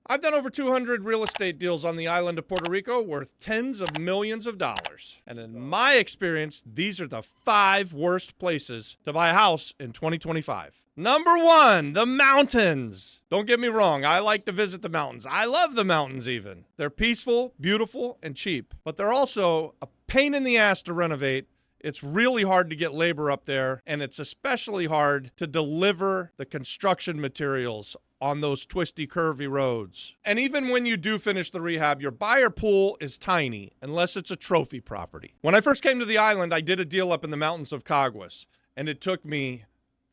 I've done over 200 real estate deals on the island of Puerto Rico worth tens of millions of dollars. And in my experience, these are the 5 worst places to buy a house in 2025. Number 1, the mountains. Don't get me wrong, I like to visit the mountains. I love the mountains even. They're peaceful, beautiful, and cheap. But they're also a pain in the ass to renovate. It's really hard to get labor up there, and it's especially hard to deliver the construction materials on those twisty, curvy roads. And even when you do finish the rehab, your buyer pool is tiny, unless it's a trophy property. When I first came to the island, I did a deal up in the mountains of Caguas, and it took me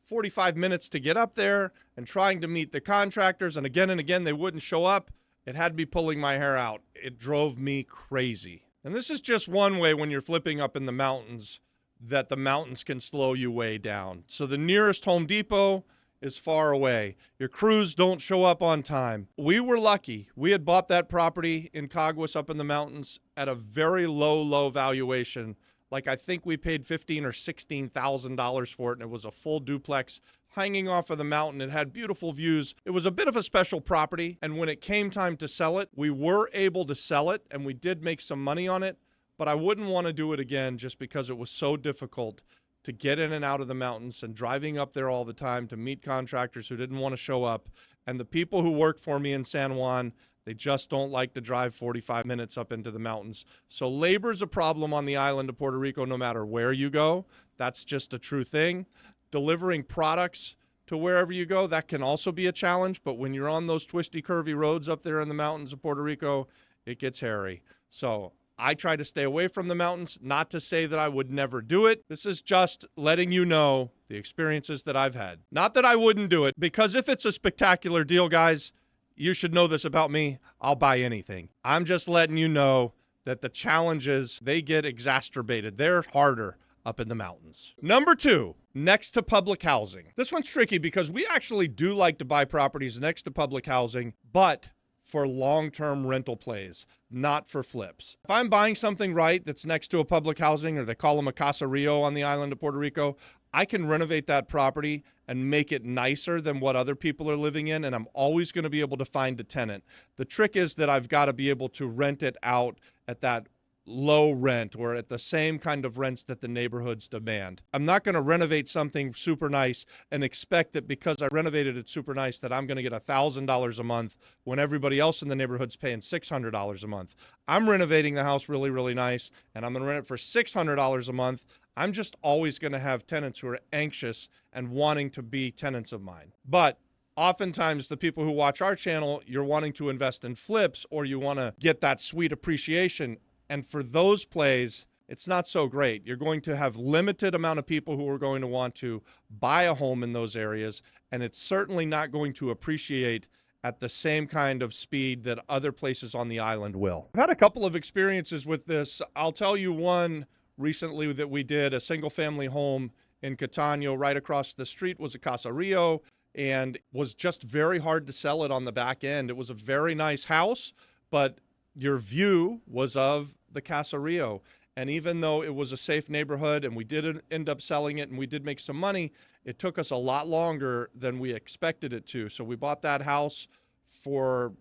45 minutes to get up there and trying to meet the contractors, and again, they wouldn't show up. It had me pulling my hair out. It drove me crazy. And this is just one way when you're flipping up in the mountains that the mountains can slow you way down. So the nearest Home Depot is far away. Your crews don't show up on time. We were lucky. We had bought that property in Caguas up in the mountains at a very low valuation. Like I think we paid $15,000 or $16,000 for it, and it was a full duplex hanging off of the mountain. It had beautiful views. It was a bit of a special property, and when it came time to sell it, we were able to sell it, and we did make some money on it, but I wouldn't want to do it again just because it was so difficult to get in and out of the mountains and driving up there all the time to meet contractors who didn't want to show up. And the people who work for me in San Juan, they just don't like to drive 45 minutes up into the mountains. So labor's a problem on the island of Puerto Rico no matter where you go. That's just a true thing. Delivering products to wherever you go, that can also be a challenge. But when you're on those twisty, curvy roads up there in the mountains of Puerto Rico, it gets hairy. So I try to stay away from the mountains, not to say that I would never do it. This is just letting you know the experiences that I've had. Not that I wouldn't do it, because if it's a spectacular deal, guys, you should know this about me. I'll buy anything. I'm just letting you know that the challenges, they get exacerbated. They're harder up in the mountains. Number 2, next to public housing. This one's tricky because we actually do like to buy properties next to public housing, but for long-term rental plays, not for flips. If I'm buying something right that's next to a public housing, or they call them a caserío on the island of Puerto Rico, I can renovate that property and make it nicer than what other people are living in, and I'm always going to be able to find a tenant. The trick is that I've got to be able to rent it out at that low rent or at the same kind of rents that the neighborhoods demand. I'm not going to renovate something super nice and expect that because I renovated it super nice that I'm going to get $1,000 a month when everybody else in the neighborhood's paying $600 a month. I'm renovating the house really, really nice, and I'm going to rent it for $600 a month. I'm just always going to have tenants who are anxious and wanting to be tenants of mine. But oftentimes, the people who watch our channel, you're wanting to invest in flips or you want to get that sweet appreciation. And for those plays, it's not so great. You're going to have limited amount of people who are going to want to buy a home in those areas, and it's certainly not going to appreciate at the same kind of speed that other places on the island will. I've had a couple of experiences with this. I'll tell you one recently that we did. A single-family home in Catania, right across the street, was a caserío, and was just very hard to sell it on the back end. It was a very nice house, but your view was of the caserío. And even though it was a safe neighborhood and we did end up selling it and we did make some money, it took us a lot longer than we expected it to. So we bought that house for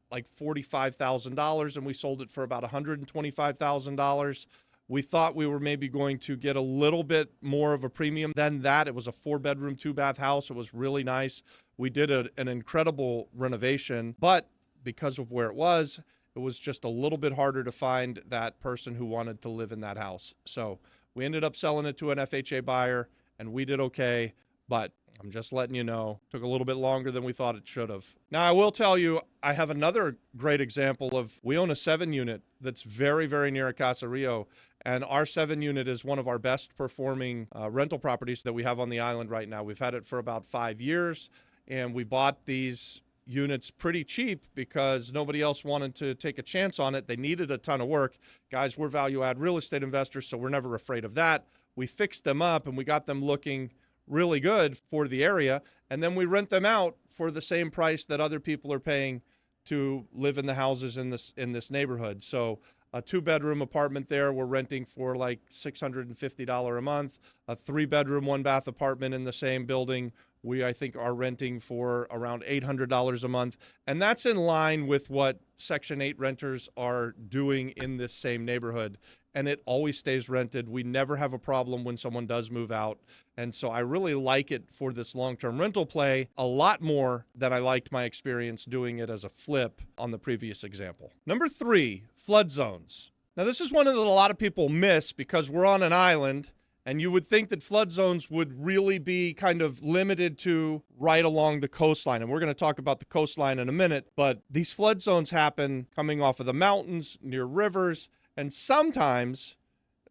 like $45,000 and we sold it for about $125,000. We thought we were maybe going to get a little bit more of a premium than that. It was a 4-bedroom, 2-bath house. It was really nice. We did an incredible renovation, but because of where it was just a little bit harder to find that person who wanted to live in that house. So we ended up selling it to an FHA buyer, and we did okay, but I'm just letting you know, took a little bit longer than we thought it should have. Now, I will tell you, I have another great example of, we own a 7-unit that's very, very near a caserío, and our 7-unit is one of our best performing rental properties that we have on the island right now. We've had it for about 5 years, and we bought these units pretty cheap because nobody else wanted to take a chance on it. They needed a ton of work. Guys, we're value add real estate investors, so we're never afraid of that. We fixed them up and we got them looking really good for the area, and then we rent them out for the same price that other people are paying to live in the houses in this neighborhood. So a 2-bedroom apartment there we're renting for like $650 a month. A 3-bedroom, 1-bath apartment in the same building We, I think, are renting for around $800 a month. And that's in line with what Section 8 renters are doing in this same neighborhood. And it always stays rented. We never have a problem when someone does move out. And so I really like it for this long-term rental play a lot more than I liked my experience doing it as a flip on the previous example. Number 3, flood zones. Now, this is one that a lot of people miss because we're on an island, and you would think that flood zones would really be kind of limited to right along the coastline. And we're going to talk about the coastline in a minute, but these flood zones happen coming off of the mountains, near rivers, and sometimes,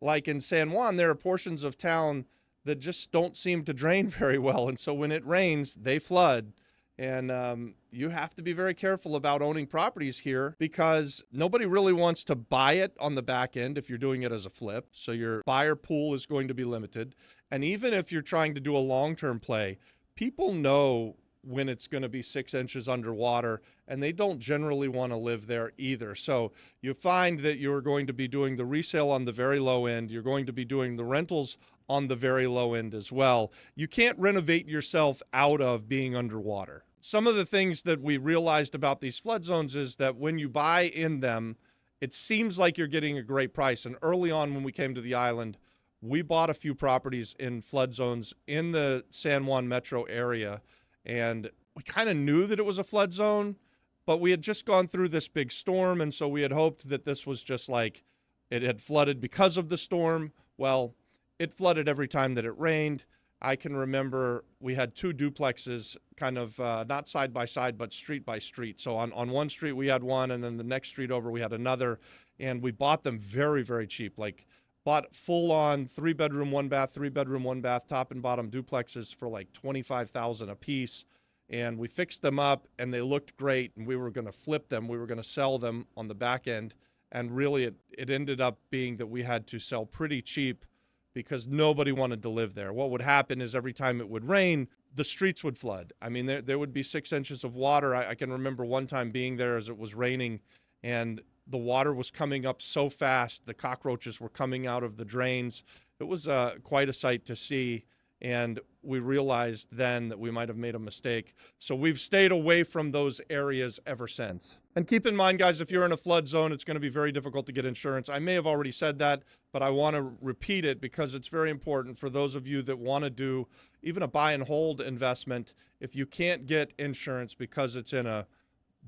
like in San Juan, there are portions of town that just don't seem to drain very well. And so when it rains, they flood. And you have to be very careful about owning properties here because nobody really wants to buy it on the back end if you're doing it as a flip. So your buyer pool is going to be limited. And even if you're trying to do a long-term play, people know when it's going to be 6 inches underwater, and they don't generally want to live there either. So you find that you're going to be doing the resale on the very low end. You're going to be doing the rentals on the very low end as well. You can't renovate yourself out of being underwater. Some of the things that we realized about these flood zones is that when you buy in them, it seems like you're getting a great price. And early on when we came to the island, we bought a few properties in flood zones in the San Juan metro area. And we kind of knew that it was a flood zone, but we had just gone through this big storm. And so we had hoped that this was just like it had flooded because of the storm. Well, it flooded every time that it rained. I can remember we had 2 duplexes kind of not side by side, but street by street. So on one street we had one, and then the next street over we had another. And we bought them very, very cheap. Like bought full on 3-bedroom, 1-bath, 3-bedroom, 1-bath, top and bottom duplexes for like $25,000 a piece. And we fixed them up and they looked great. And we were going to flip them. We were going to sell them on the back end. And really it ended up being that we had to sell pretty cheap because nobody wanted to live there. What would happen is every time it would rain, the streets would flood. I mean, there would be 6 inches of water. I can remember one time being there as it was raining, and the water was coming up so fast. The cockroaches were coming out of the drains. It was quite a sight to see, and we realized then that we might have made a mistake. So we've stayed away from those areas ever since. And keep in mind, guys, if you're in a flood zone, it's going to be very difficult to get insurance. I may have already said that, but I want to repeat it because it's very important for those of you that want to do even a buy and hold investment. If you can't get insurance because it's in a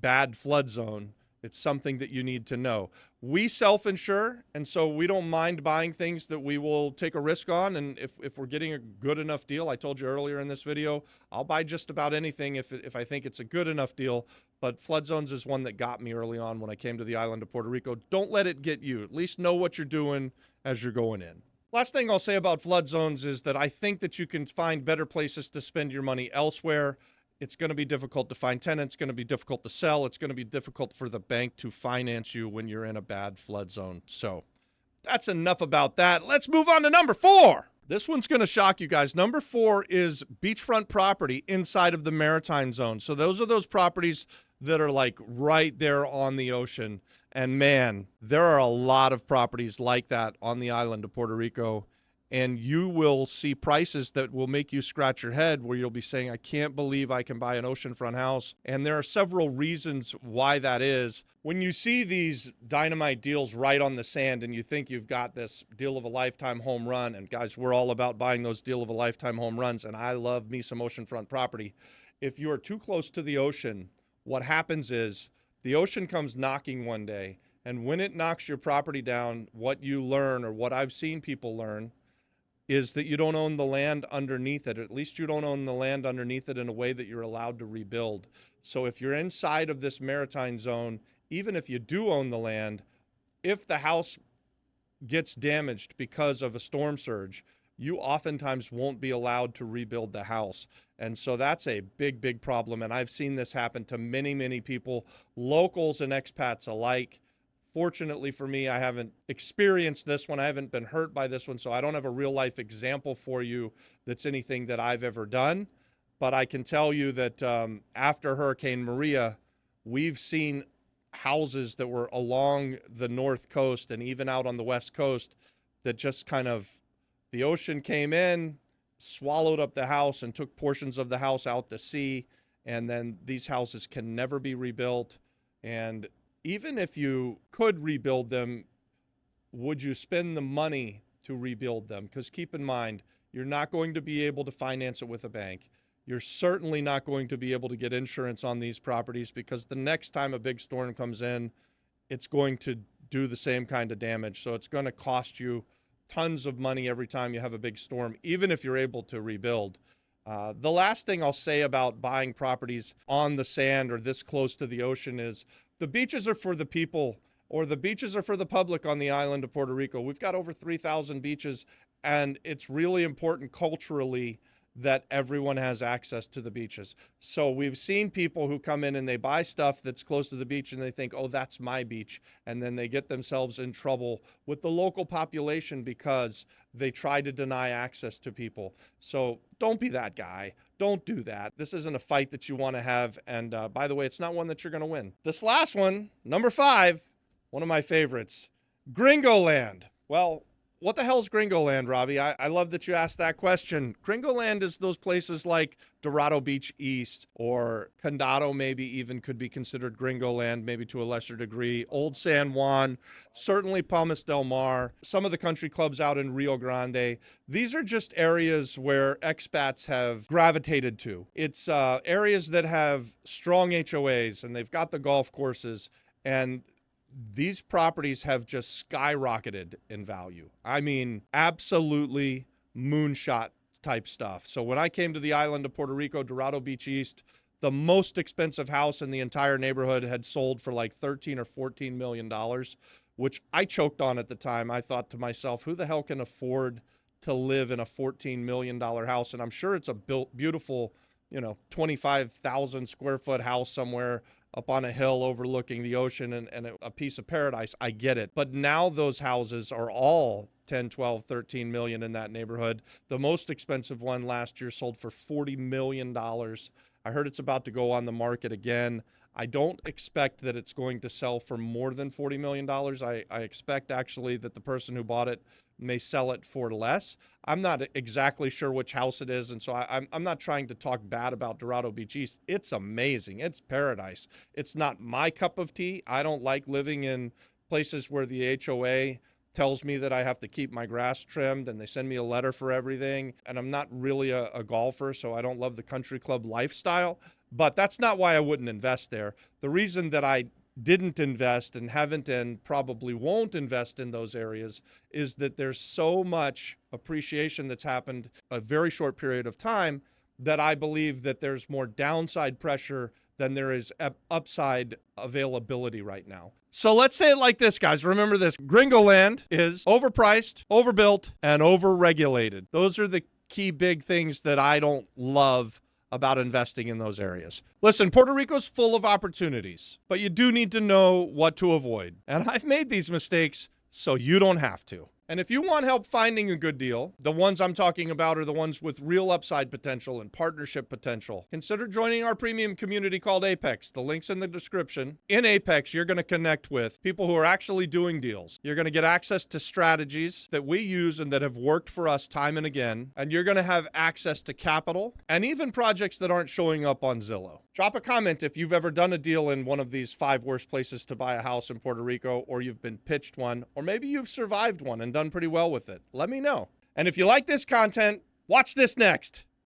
bad flood zone, it's something that you need to know. We self-insure, and so we don't mind buying things that we will take a risk on. And if we're getting a good enough deal, I told you earlier in this video, I'll buy just about anything if I think it's a good enough deal. But flood zones is one that got me early on when I came to the island of Puerto Rico. Don't let it get you. At least know what you're doing as you're going in. Last thing I'll say about flood zones is that I think that you can find better places to spend your money elsewhere. It's going to be difficult to find tenants. It's going to be difficult to sell. It's going to be difficult for the bank to finance you when you're in a bad flood zone. So that's enough about that. Let's move on to number 4. This one's going to shock you guys. Number 4 is beachfront property inside of the maritime zone. So those are those properties that are like right there on the ocean. And man, there are a lot of properties like that on the island of Puerto Rico. And you will see prices that will make you scratch your head where you'll be saying, I can't believe I can buy an oceanfront house. And there are several reasons why that is. When you see these dynamite deals right on the sand and you think you've got this deal of a lifetime home run, and guys, we're all about buying those deal of a lifetime home runs, and I love me some oceanfront property. If you are too close to the ocean, what happens is the ocean comes knocking one day, and when it knocks your property down, what you learn, or what I've seen people learn, is that you don't own the land underneath it. At least you don't own the land underneath it in a way that you're allowed to rebuild. So if you're inside of this maritime zone, even if you do own the land, if the house gets damaged because of a storm surge, you oftentimes won't be allowed to rebuild the house. And so that's a big, big problem. And I've seen this happen to many, many people, locals and expats alike. Fortunately for me, I haven't experienced this one. I haven't been hurt by this one, so I don't have a real life example for you that's anything that I've ever done. But I can tell you that after Hurricane Maria, we've seen houses that were along the north coast and even out on the west coast that just kind of, the ocean came in, swallowed up the house and took portions of the house out to sea. And then these houses can never be rebuilt. And even if you could rebuild them, would you spend the money to rebuild them? Because keep in mind, you're not going to be able to finance it with a bank. You're certainly not going to be able to get insurance on these properties, because the next time a big storm comes in, it's going to do the same kind of damage. So it's going to cost you tons of money every time you have a big storm, even if you're able to rebuild. The last thing I'll say about buying properties on the sand or this close to the ocean is the beaches are for the people, or the beaches are for the public on the island of Puerto Rico. We've got over 3,000 beaches, and it's really important culturally that everyone has access to the beaches. So we've seen people who come in and they buy stuff that's close to the beach and they think, oh, that's my beach. And then they get themselves in trouble with the local population because they try to deny access to people. So don't be that guy. Don't do that. This isn't a fight that you want to have. And by the way, it's not one that you're going to win. This last one, number 5, one of my favorites, Gringo Land. Well, what the hell is Gringo Land, Robbie? I love that you asked that question. Gringo Land is those places like Dorado Beach East, or Condado maybe even could be considered Gringo Land, maybe to a lesser degree. Old San Juan, certainly Palmas del Mar, some of the country clubs out in Rio Grande. These are just areas where expats have gravitated to. It's areas that have strong HOAs, and they've got the golf courses, and these properties have just skyrocketed in value. I mean, absolutely moonshot type stuff. So when I came to the island of Puerto Rico, Dorado Beach East, the most expensive house in the entire neighborhood had sold for like $13 or $14 million, which I choked on at the time. I thought to myself, who the hell can afford to live in a $14 million house? And I'm sure it's a beautiful, 25,000 square foot house somewhere up on a hill overlooking the ocean and a piece of paradise. I get it. But now those houses are all 10, 12, 13 million in that neighborhood. The most expensive one last year sold for $40 million. I heard it's about to go on the market again. I don't expect that it's going to sell for more than $40 million. I expect actually that the person who bought it may sell it for less. I'm not exactly sure which house it is, and so I'm not trying to talk bad about Dorado Beach East. It's amazing. It's paradise. It's not my cup of tea. I don't like living in places where the HOA tells me that I have to keep my grass trimmed and they send me a letter for everything. And I'm not really a golfer, so I don't love the country club lifestyle. But that's not why I wouldn't invest there. The reason that I didn't invest and haven't and probably won't invest in those areas is that there's so much appreciation that's happened a very short period of time that I believe that there's more downside pressure than there is upside availability right now. So let's say it like this, guys. Remember this. Gringo Land is overpriced, overbuilt, and overregulated. Those are the key big things that I don't love about investing in those areas. Listen, Puerto Rico's full of opportunities, but you do need to know what to avoid. And I've made these mistakes so you don't have to. And if you want help finding a good deal, the ones I'm talking about are the ones with real upside potential and partnership potential. Consider joining our premium community called Apex. The link's in the description. In Apex, you're going to connect with people who are actually doing deals. You're going to get access to strategies that we use and that have worked for us time and again. And you're going to have access to capital and even projects that aren't showing up on Zillow. Drop a comment if you've ever done a deal in one of these 5 worst places to buy a house in Puerto Rico, or you've been pitched one, or maybe you've survived one and done pretty well with it. Let me know. And if you like this content, watch this next.